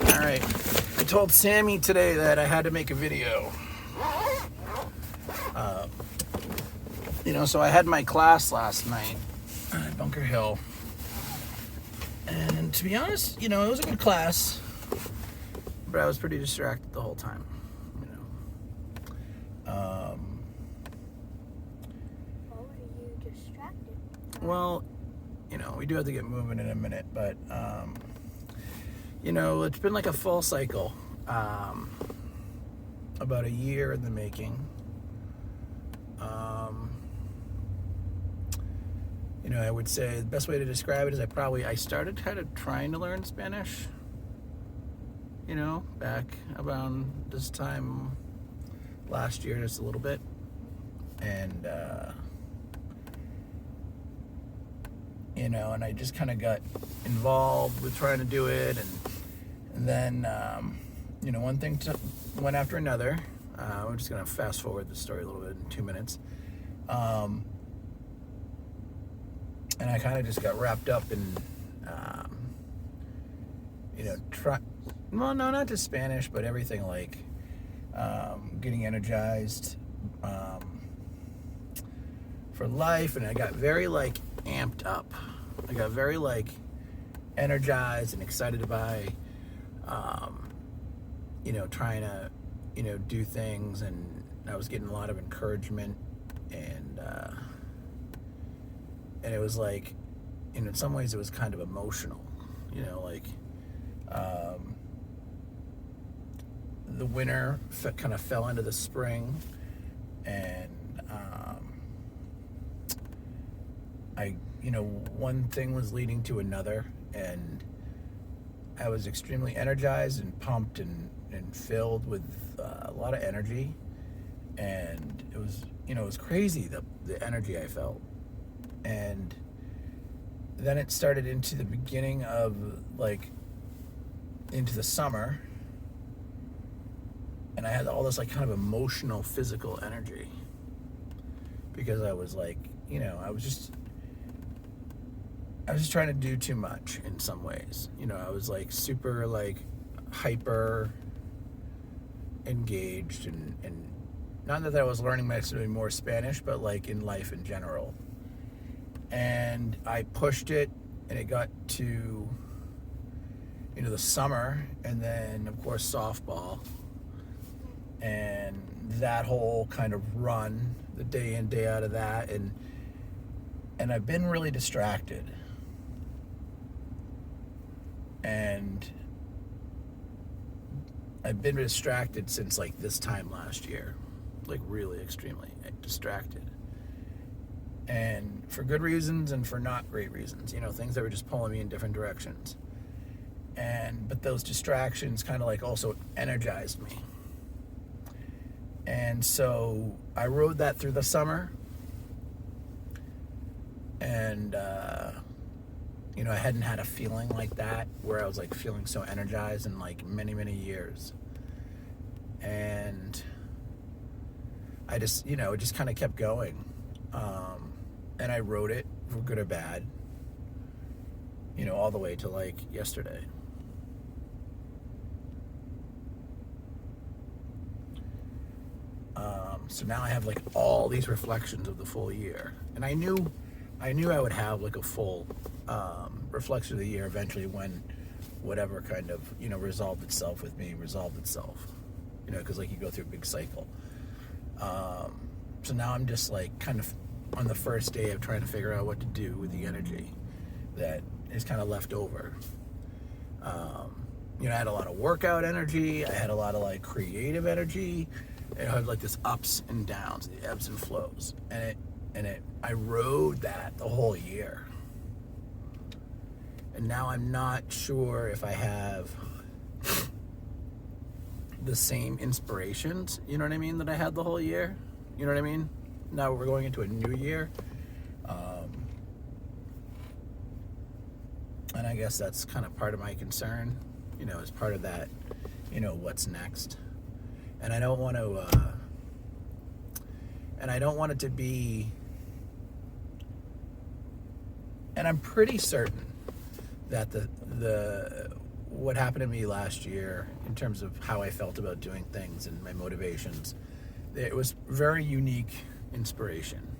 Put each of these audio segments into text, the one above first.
All right. I told Sammy today that I had to make a video. So I had my class last night at Bunker Hill. And to be honest, it was a good class. But I was pretty distracted the whole time. Why were you distracted? Well, we do have to get moving in a minute, but it's been like a full cycle. About a year in the making. I would say the best way to describe it is I started kind of trying to learn Spanish, back around this time last year, just a little bit. And, and I just kind of got involved with trying to do it. And then, one thing went after another. We're just going to fast forward the story a little bit in 2 minutes. And I kind of just got wrapped up in, not just Spanish, but everything like getting energized for life. And I got very amped up. I got very energized and excited by, trying to, do things. And I was getting a lot of encouragement and it was in some ways it was kind of emotional, the winter kind of fell into the spring, and one thing was leading to another, and I was extremely energized and pumped and filled with a lot of energy, and it was crazy, the energy I felt. And then it started into the beginning of into the summer, and I had all this kind of emotional, physical energy because I was I was just trying to do too much in some ways. I was super hyper engaged and not that I was learning necessarily more Spanish, but in life in general. And I pushed it, and it got to, the summer, and then, of course, softball. And that whole kind of run, the day in, day out of that. And I've been really distracted. And I've been distracted since, this time last year. Really extremely distracted. And for good reasons and for not great reasons, things that were just pulling me in different directions. But those distractions kind of also energized me. And so I rode that through the summer. And, I hadn't had a feeling like that where I was feeling so energized in many, many years. And I just, it just kind of kept going. And I wrote it for good or bad, all the way to yesterday. So now I have all these reflections of the full year, and I knew I would have a full reflection of the year eventually when whatever kind of resolved itself with me resolved itself, because you go through a big cycle. So now I'm just kind of on the first day of trying to figure out what to do with the energy that is kind of left over. I had a lot of workout energy. I had a lot of creative energy. I had this ups and downs, the ebbs and flows, I rode that the whole year. And now I'm not sure if I have the same inspirations, that I had the whole year. You know what I mean? Now we're going into a new year. And I guess that's kind of part of my concern, as part of that, what's next. And I don't want it to be, and I'm pretty certain that the what happened to me last year in terms of how I felt about doing things and my motivations. It was very unique inspiration.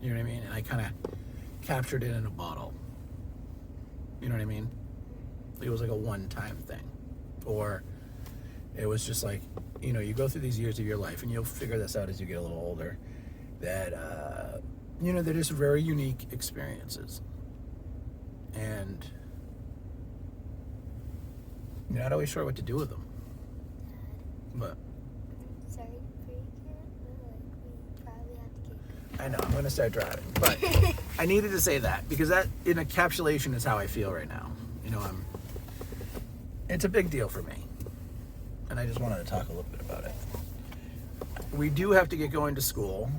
You know what I mean? And I kind of captured it in a bottle. You know what I mean? It was like a one-time thing. Or it was just like, you know, you go through these years of your life, and you'll figure this out as you get a little older, that, you know, they're just very unique experiences. And you're not always sure what to do with them. But Sorry to break it, but like we probably have to get. I know, I'm going to start driving. But I needed to say that because that, in encapsulation, is how I feel right now. You know, it's a big deal for me. And I just wanted to talk a little bit about it. We do have to get going to school.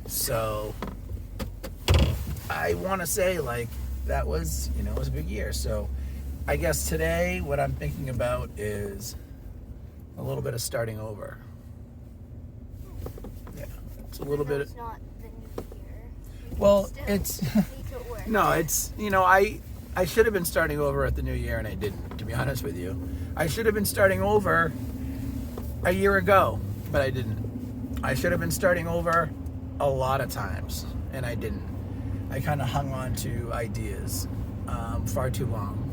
So I want to say, like, that was, you know, it was a big year. So I guess today what I'm thinking about is a little bit of starting over. Yeah, it's a little bit. It's not the new year. Well, Still it's make it work. no, it's, you know, I should have been starting over at the new year, and I didn't. To be honest with you, I should have been starting over a year ago, but I didn't. I should have been starting over a lot of times, and I didn't. I kind of hung on to ideas far too long.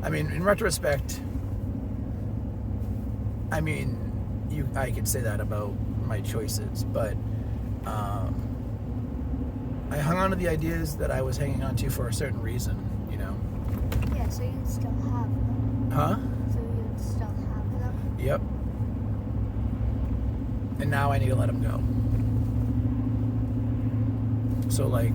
I mean, in retrospect, I mean, I could say that about my choices, but I hung on to the ideas that I was hanging on to for a certain reason, you know? Yeah, so you'd still have them. Huh? So you'd still have them. Yep. And now I need to let them go. So, like,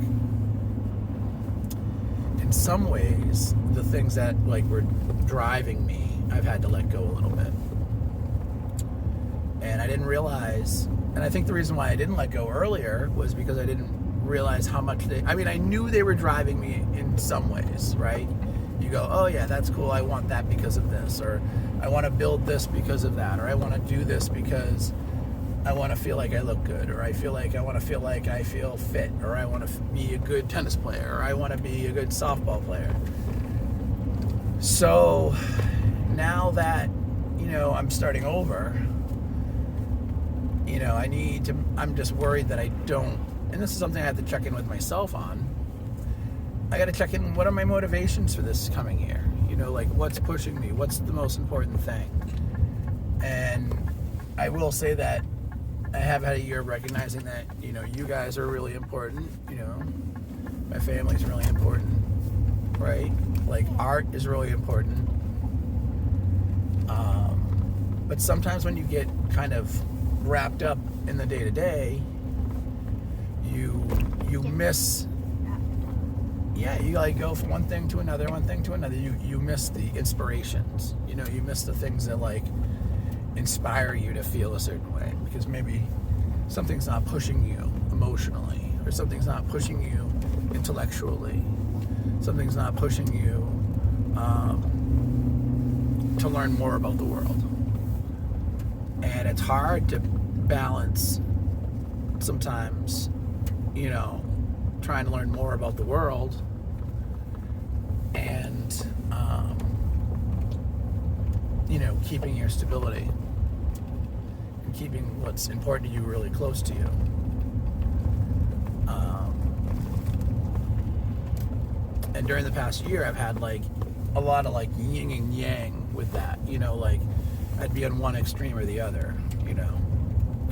in some ways, the things that, like, were driving me, I've had to let go a little bit. And I didn't realize, and I think the reason why I didn't let go earlier was because I didn't realize how much I mean, I knew they were driving me in some ways, right? You go, oh yeah, that's cool, I want that because of this, or I want to build this because of that, or I want to do this because I want to feel like I look good, or I want to feel like I feel fit, or I want to be a good tennis player, or I want to be a good softball player. So now that, you know, I'm starting over, you know, I'm just worried that I don't, and this is something I have to check in with myself on. I got to check in, what are my motivations for this coming year? You know, like, what's pushing me? What's the most important thing? And I will say that I have had a year of recognizing that, you know, you guys are really important, you know, my family's really important, right? Like, art is really important. But sometimes when you get kind of wrapped up in the day-to-day, you miss, yeah, you like go from one thing to another. You miss the inspirations, you know, you miss the things that, like, inspire you to feel a certain way, because maybe something's not pushing you emotionally, or something's not pushing you intellectually, something's not pushing you to learn more about the world. And it's hard to balance sometimes, you know, trying to learn more about the world and you know, keeping your stability and keeping what's important to you really close to you. And during the past year, I've had, like, a lot of, like, yin and yang with that, you know, like, I'd be on one extreme or the other, you know,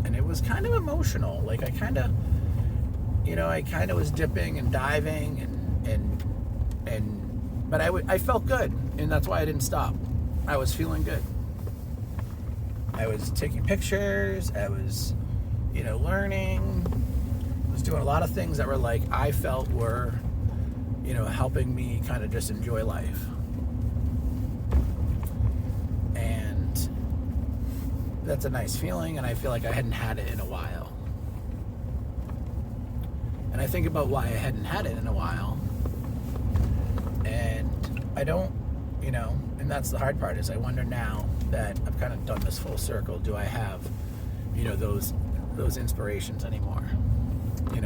and it was kind of emotional. Like, I kind of was dipping and diving but I felt good, and that's why I didn't stop. I was feeling good. I was taking pictures, I was, you know, learning, I was doing a lot of things that were, like, I felt were, you know, helping me kind of just enjoy life. And that's a nice feeling, and I feel like I hadn't had it in a while. And I think about why I hadn't had it in a while, and I don't, you know, and that's the hard part, is I wonder now that I've kind of done this full circle, do I have, you know, those inspirations anymore? You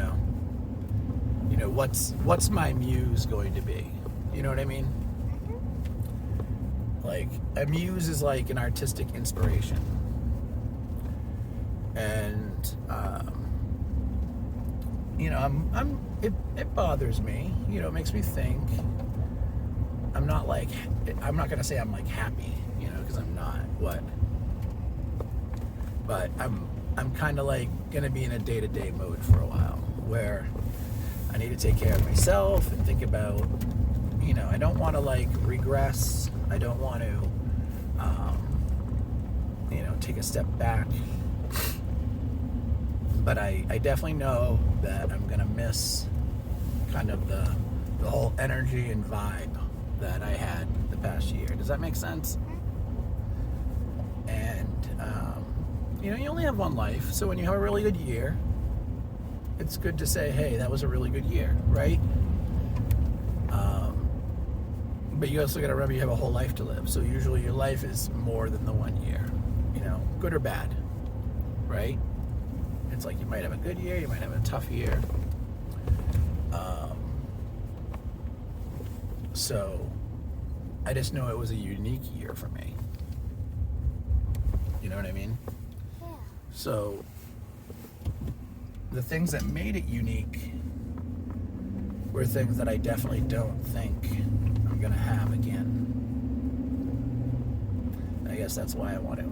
know, what's my muse going to be? You know what I mean? Like, a muse is like an artistic inspiration. And, you know, it bothers me. You know, it makes me think. I'm not going to say I'm like happy, you know, because I'm not. What? But I'm kind of like going to be in a day-to-day mode for a while where I need to take care of myself and think about, you know, I don't want to like regress. I don't want to, you know, take a step back. But I definitely know that I'm going to miss kind of the whole energy and vibe that I had the past year. Does that make sense? And, you know, you only have one life. So when you have a really good year, it's good to say, hey, that was a really good year, right? But you also got to remember you have a whole life to live. So usually your life is more than the 1 year, you know, good or bad, right? It's like you might have a good year, you might have a tough year. So I just know it was a unique year for me. You know what I mean? Yeah. So the things that made it unique were things that I definitely don't think I'm gonna have again. I guess that's why I want to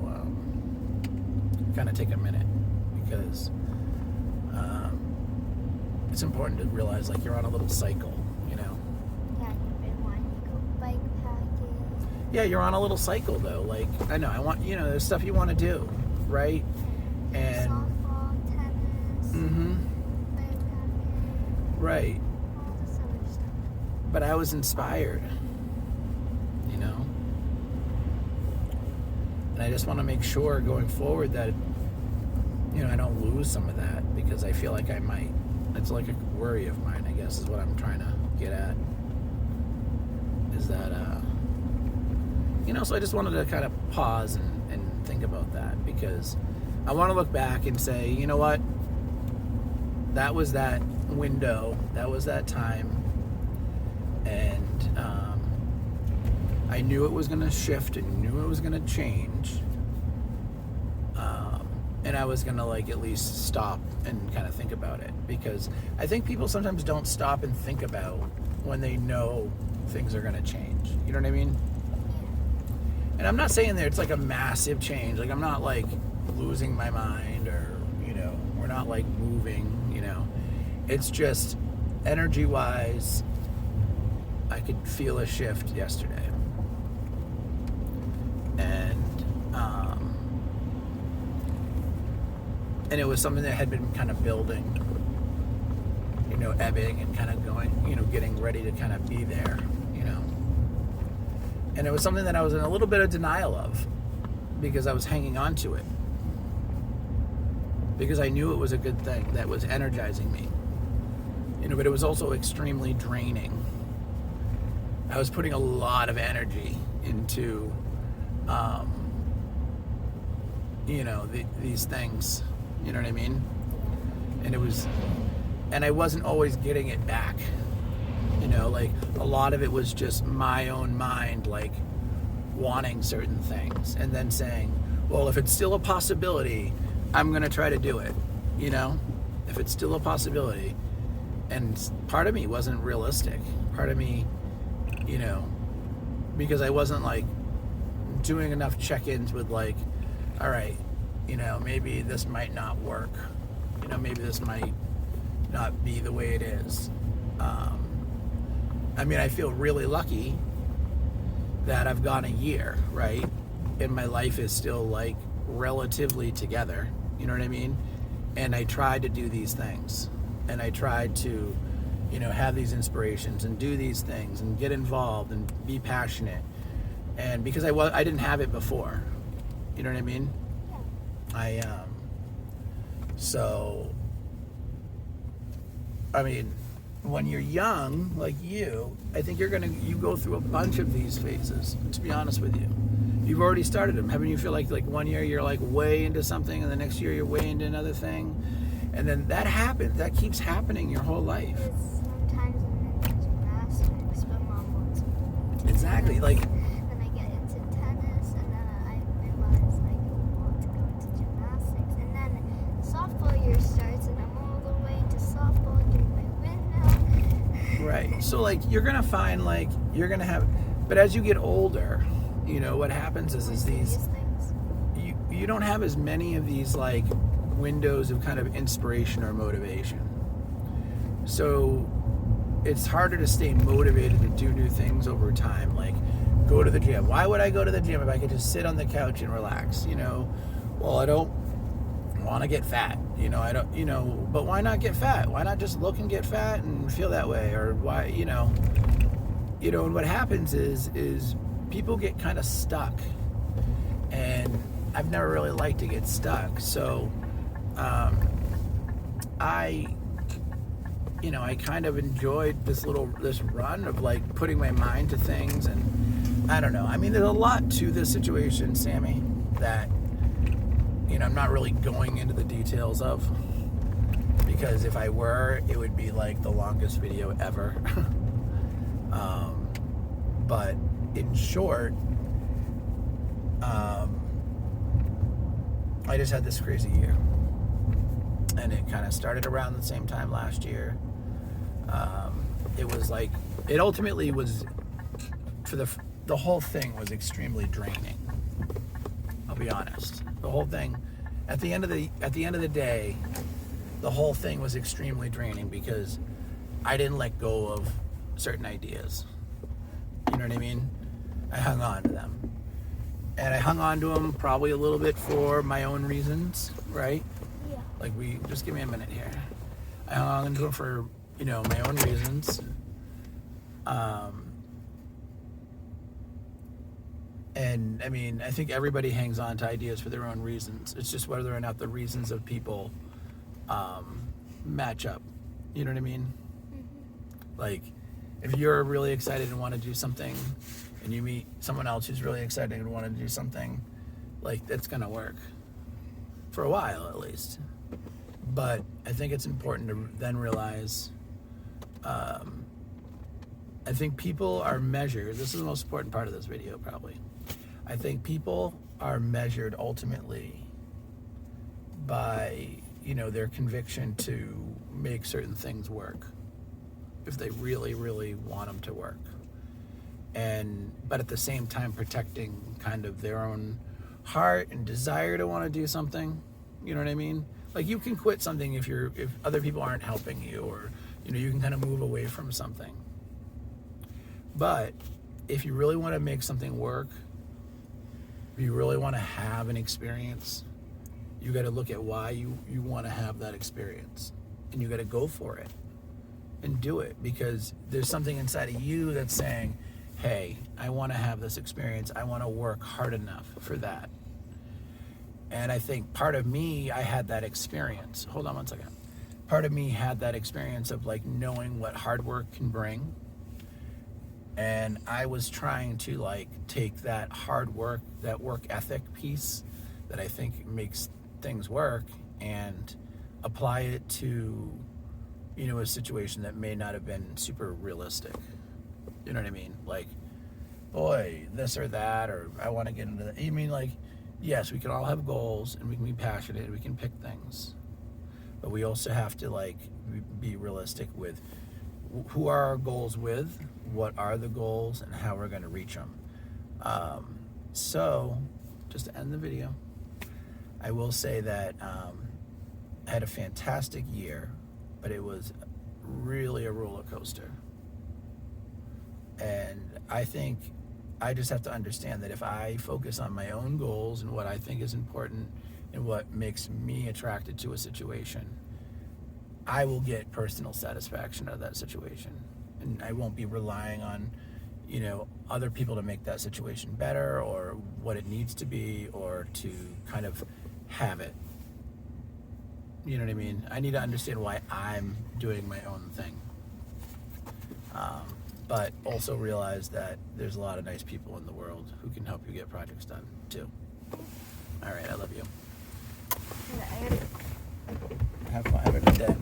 kind of take a minute, because it's important to realize like you're on a little cycle, you know. Yeah, you've been wanting to go bike packing. Yeah, you're on a little cycle though. Like, I know, there's stuff you want to do, right? And Softball, tennis, bike packing, right. all this other stuff. But I was inspired, you know? And I just want to make sure going forward that, you know, I don't lose some of that, because I feel like I might. It's like a worry of mine, I guess, is what I'm trying to get at. Is that, you know, so I just wanted to kind of pause and think about that, because I want to look back and say, you know what? That was that window, that was that time, and I knew it was going to shift and knew it was going to change, and I was going to like at least stop and kind of think about it, because I think people sometimes don't stop and think about when they know things are going to change. You know what I mean? And I'm not saying that it's like a massive change. Like, I'm not like losing my mind, or, you know, we're not like moving, you know. It's just energy wise, I could feel a shift yesterday. And it was something that had been kind of building, you know, ebbing and kind of going, you know, getting ready to kind of be there, you know. And it was something that I was in a little bit of denial of, because I was hanging on to it, because I knew it was a good thing that was energizing me, you know. But it was also extremely draining. I was putting a lot of energy into, you know, these things, you know what I mean? And I wasn't always getting it back, you know. Like, a lot of it was just my own mind, like, wanting certain things and then saying, well, if it's still a possibility, I'm going to try to do it, you know, if it's still a possibility. And part of me wasn't realistic. Part of me, you know, because I wasn't like doing enough check-ins with like, all right, you know, maybe this might not work. You know, maybe this might not be the way it is. I mean, I feel really lucky that I've gone a year, right? And my life is still like relatively together. You know what I mean? And I tried to do these things. And I tried to, you know, have these inspirations and do these things and get involved and be passionate. And because I didn't have it before. You know what I mean? So, I mean, when you're young, like you, I think you go through a bunch of these phases, to be honest with you. You've already started them. Haven't you feel like 1 year you're like way into something, and the next year you're way into another thing? And then that happens. That keeps happening your whole life. Sometimes I'm into gymnastics, but Mom won't Exactly, like. Then I get into tennis, and then I realize I want to go into gymnastics, and then softball year starts, and I'm all the way into softball doing my win now. Right. So like you're gonna find like you're gonna have, but as you get older, you know what happens is these things. you don't have as many of these like windows of kind of inspiration or motivation. So it's harder to stay motivated to do new things over time. Like go to the gym. Why would I go to the gym if I could just sit on the couch and relax? You know, well I don't want to get fat. You know, I don't. You know, but why not get fat? Why not just look and get fat and feel that way? Or why? You know, and what happens is people get kind of stuck, and I've never really liked to get stuck. So, I kind of enjoyed this run of like putting my mind to things, and I don't know. I mean, there's a lot to this situation, Sammy, that I'm not really going into the details of, because if I were, it would be like the longest video ever. But in short, I just had this crazy year, and it kind of started around the same time last year. It was like, it ultimately was, for the whole thing was extremely draining. I'll be honest. The whole thing, at the end of the day, the whole thing was extremely draining because I didn't let go of certain ideas. You know what I mean? I hung on to them. And I hung on to them probably a little bit for my own reasons, right? Yeah. Like just give me a minute here. I hung on to them for, my own reasons. And I mean, I think everybody hangs on to ideas for their own reasons. It's just whether or not the reasons of people match up. You know what I mean? Mm-hmm. Like, if you're really excited and want to do something, and you meet someone else who's really excited and want to do something, like, that's going to work. For a while, at least. But I think it's important to then realize, I think people are measured. This is the most important part of this video, probably. I think people are measured ultimately by, their conviction to make certain things work, if they really, really want them to work. But at the same time, protecting kind of their own heart and desire to want to do something. You know what I mean? Like, you can quit something if other people aren't helping you, or, you can kind of move away from something. But if you really want to make something work, if you really want to have an experience, you got to look at why you want to have that experience, and you got to go for it and do it, because there's something inside of you that's saying, hey, I want to have this experience. I want to work hard enough for that. And I think part of me, I had that experience. Hold on one second. Part of me had that experience of like knowing what hard work can bring. And I was trying to like take that hard work, that work ethic piece that I think makes things work, and apply it to, a situation that may not have been super realistic. You know what I mean? Like, boy, this or that, or I want to get into that. You mean, like, yes, we can all have goals, and we can be passionate, and we can pick things. But we also have to, like, be realistic with who are our goals with, what are the goals, and how we're going to reach them. So, just to end the video, I will say that I had a fantastic year, but it was really a roller coaster. And I think I just have to understand that if I focus on my own goals and what I think is important and what makes me attracted to a situation, I will get personal satisfaction out of that situation. And I won't be relying on, other people to make that situation better, or what it needs to be, or to kind of have it. You know what I mean? I need to understand why I'm doing my own thing. But also realize that there's a lot of nice people in the world who can help you get projects done, too. All right, I love you. Yeah, Have fun. Have a good day.